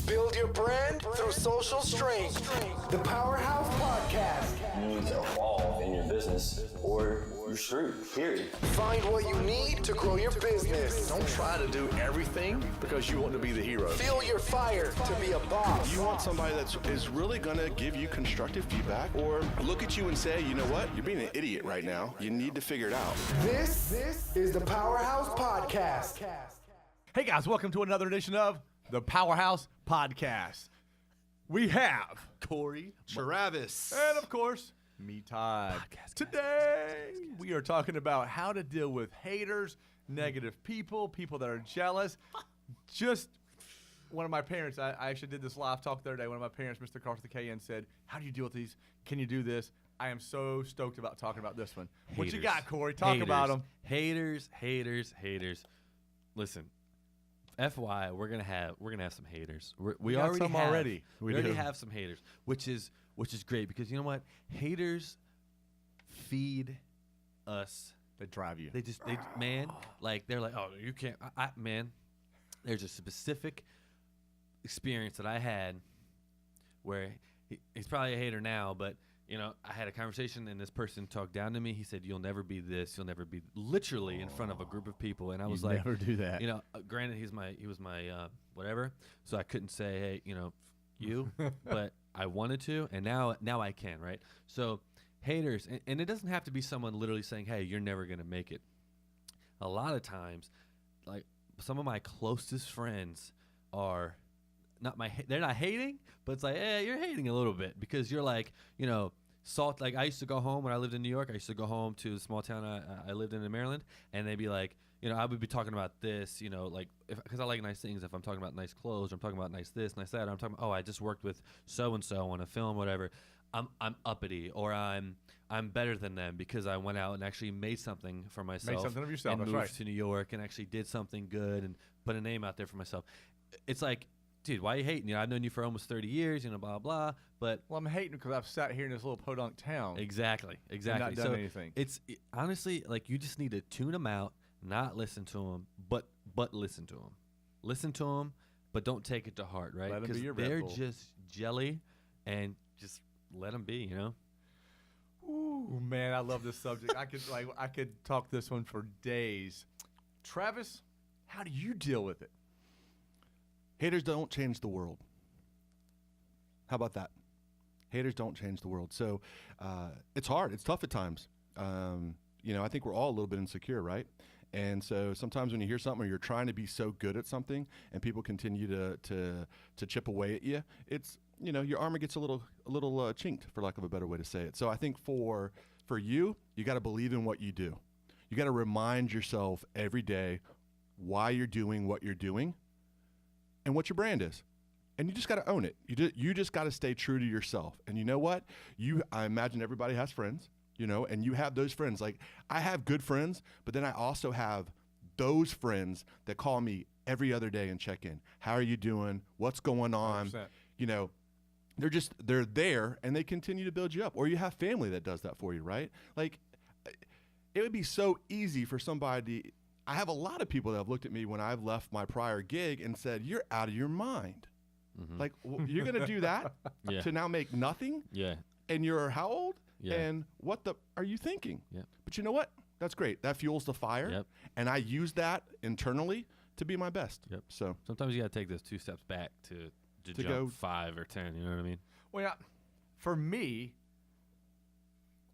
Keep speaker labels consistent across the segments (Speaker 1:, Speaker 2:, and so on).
Speaker 1: Build your brand through social strength. The PowerHouse Podcast.
Speaker 2: You need to evolve in your business or you're screwed, period.
Speaker 1: Find what you need to grow your business.
Speaker 3: Don't try to do everything because you want to be the hero.
Speaker 1: Feel your fire to be a boss.
Speaker 4: You want somebody that is really going to give you constructive feedback or look at you and say, you know what, you're being an idiot right now. You need to figure it out.
Speaker 1: This is the PowerHouse Podcast.
Speaker 5: Hey guys, welcome to another edition of the PowerHouse Podcast. We have
Speaker 4: Corey, Travis,
Speaker 5: and of course, me, Todd. Today, we are talking about how to deal with haters, negative people that are jealous. Just one of my parents, I actually did this live talk the other day. One of my parents, Mr. Carter KN, said, how do you deal with these? Can you do this? I am so stoked about talking about this one.
Speaker 6: Haters.
Speaker 5: What you got, Corey? Talk about them.
Speaker 6: Haters. Listen, FY, we're gonna have some haters. We already have some haters, which is great because you know what? Haters feed us.
Speaker 5: They drive you.
Speaker 6: They're like, oh, you can't. Man, there's a specific experience that I had where he's probably a hater now, but you know, I had a conversation and this person talked down to me. He said, "You'll never be this. You'll never be," literally in front of a group of people. And I was like,
Speaker 5: "Never do that."
Speaker 6: You know, granted, he was my whatever, so I couldn't say, "Hey, you know, you," but I wanted to, and now I can, right? So haters, and it doesn't have to be someone literally saying, "Hey, you're never gonna make it." A lot of times, like some of my closest friends are. They're not hating, but it's like, you're hating a little bit because you're like, you know, salt. Like I used to go home when I lived in New York. I used to go home to the small town I lived in Maryland, and they'd be like, you know, I would be talking about this, you know, like because I like nice things. If I'm talking about nice clothes, or I'm talking about nice this, nice that. Or I'm talking about, I just worked with so and so on a film, whatever. I'm uppity, or I'm better than them because I went out and actually made something for myself.
Speaker 5: Made something of yourself.
Speaker 6: And
Speaker 5: That's
Speaker 6: moved
Speaker 5: right.
Speaker 6: to New York and actually did something good and put a name out there for myself. It's like, dude, why are you hating? You know, I've known you for almost 30 years, you know, blah, blah, but...
Speaker 5: Well, I'm hating because I've sat here in this little podunk town.
Speaker 6: Exactly.
Speaker 5: And not done anything.
Speaker 6: Honestly, like, you just need to tune them out, not listen to them, but listen to them. Listen to them, but don't take it to heart, right?
Speaker 5: Let them be your Red
Speaker 6: they're
Speaker 5: Bull.
Speaker 6: just jelly, and just let them be, you know?
Speaker 5: Ooh, man, I love this subject. I could talk this one for days. Travis, how do you deal with it?
Speaker 4: Haters don't change the world. How about that? Haters don't change the world. So it's hard. It's tough at times. You know, I think we're all a little bit insecure, right? And so sometimes when you hear something or you're trying to be so good at something and people continue to chip away at you, it's, you know, your armor gets a little chinked, for lack of a better way to say it. So I think for you got to believe in what you do. You got to remind yourself every day why you're doing what you're doing and what your brand is. And you just got to own it. You just got to stay true to yourself. And you know what? I imagine everybody has friends, you know, and you have those friends. Like I have good friends, but then I also have those friends that call me every other day and check in. How are you doing? What's going on?
Speaker 5: 100%. You
Speaker 4: know, they're there and they continue to build you up. Or you have family that does that for you, right? Like it would be so easy for somebody. I have a lot of people that have looked at me when I've left my prior gig and said, "You're out of your mind." Mm-hmm. Like, you're going to do that
Speaker 6: Yeah.
Speaker 4: to now make nothing?
Speaker 6: Yeah.
Speaker 4: And you're how old?
Speaker 6: Yeah.
Speaker 4: And what are you thinking?
Speaker 6: Yep.
Speaker 4: But you know what? That's great. That fuels the fire.
Speaker 6: Yep.
Speaker 4: And I use that internally to be my best.
Speaker 6: Yep.
Speaker 4: So
Speaker 6: sometimes you got to take those 2 steps back to jump
Speaker 4: go
Speaker 6: 5 or 10. You know what I mean?
Speaker 5: Well, yeah, for me,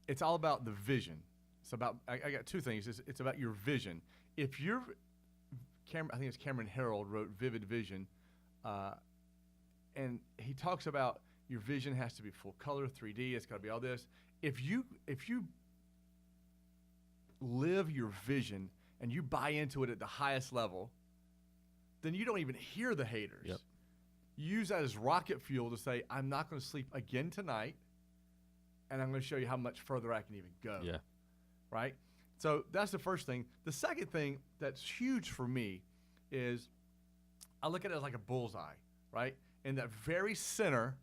Speaker 5: it's all about the vision. It's about, I got 2 things. It's about your vision. If you're, I think it's Cameron Herold wrote Vivid Vision, and he talks about your vision has to be full color, 3D, it's got to be all this. If you live your vision and you buy into it at the highest level, then you don't even hear the haters.
Speaker 6: Yep.
Speaker 5: You use that as rocket fuel to say, I'm not going to sleep again tonight, and I'm going to show you how much further I can even go.
Speaker 6: Yeah.
Speaker 5: Right? So that's the first thing. The second thing that's huge for me is I look at it as like a bullseye, right? In that very center,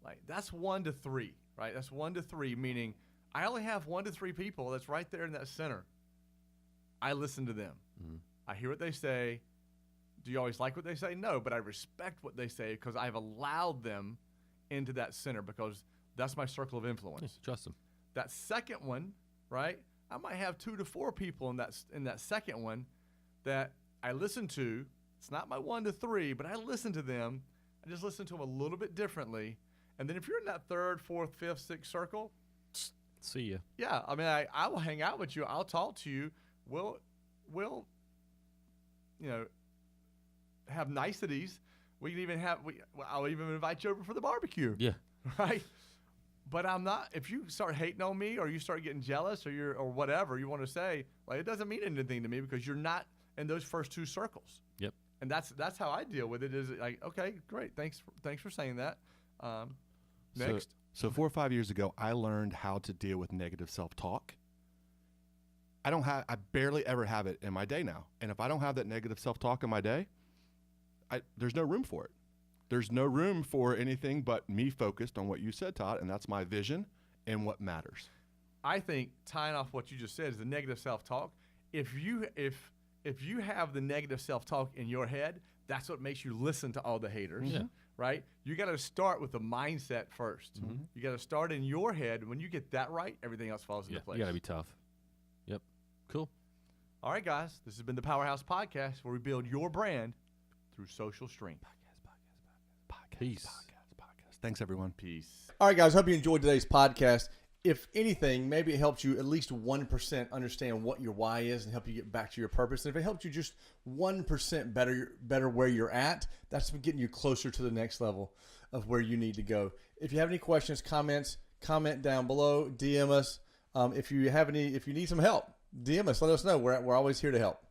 Speaker 5: like that's 1 to 3, right? That's 1 to 3, meaning I only have 1 to 3 people that's right there in that center. I listen to them. Mm-hmm. I hear what they say. Do you always like what they say? No, but I respect what they say because I've allowed them into that center because that's my circle of influence.
Speaker 6: Trust them.
Speaker 5: That second one, right? I might have 2 to 4 people in that second one that I listen to. It's not my 1 to 3, but I listen to them. I just listen to them a little bit differently. And then if you're in that 3rd, 4th, 5th, 6th circle,
Speaker 6: See ya.
Speaker 5: yeah, I mean, I will hang out with you. I'll talk to you. We'll have niceties. We can even I'll even invite you over for the barbecue.
Speaker 6: Yeah.
Speaker 5: Right. But I'm not. If you start hating on me, or you start getting jealous, or whatever you want to say, like, it doesn't mean anything to me because you're not in those first 2 circles.
Speaker 6: Yep.
Speaker 5: And that's how I deal with it. Is like, okay, great, thanks for saying that. Next.
Speaker 4: So 4 or 5 years ago, I learned how to deal with negative self-talk. I barely ever have it in my day now. And if I don't have that negative self-talk in my day, there's no room for it. There's no room for anything but me focused on what you said, Todd, and that's my vision and what matters.
Speaker 5: I think tying off what you just said is the negative self-talk. If you have the negative self-talk in your head, that's what makes you listen to all the haters.
Speaker 6: Yeah.
Speaker 5: Right? You got to start with the mindset first.
Speaker 6: Mm-hmm.
Speaker 5: You got to start in your head. When you get that right, everything else falls into place.
Speaker 6: You got to be tough. Yep. Cool.
Speaker 5: All right, guys. This has been the PowerHouse Podcast, where we build your brand through social strength.
Speaker 6: Peace.
Speaker 4: Thanks, everyone.
Speaker 5: Peace.
Speaker 7: All right, guys. Hope you enjoyed today's podcast. If anything, maybe it helped you at least 1% understand what your why is and help you get back to your purpose. And if it helped you just 1% better where you're at, that's getting you closer to the next level of where you need to go. If you have any questions, comments, comment down below. DM us. If you need some help, DM us. Let us know. We're always here to help.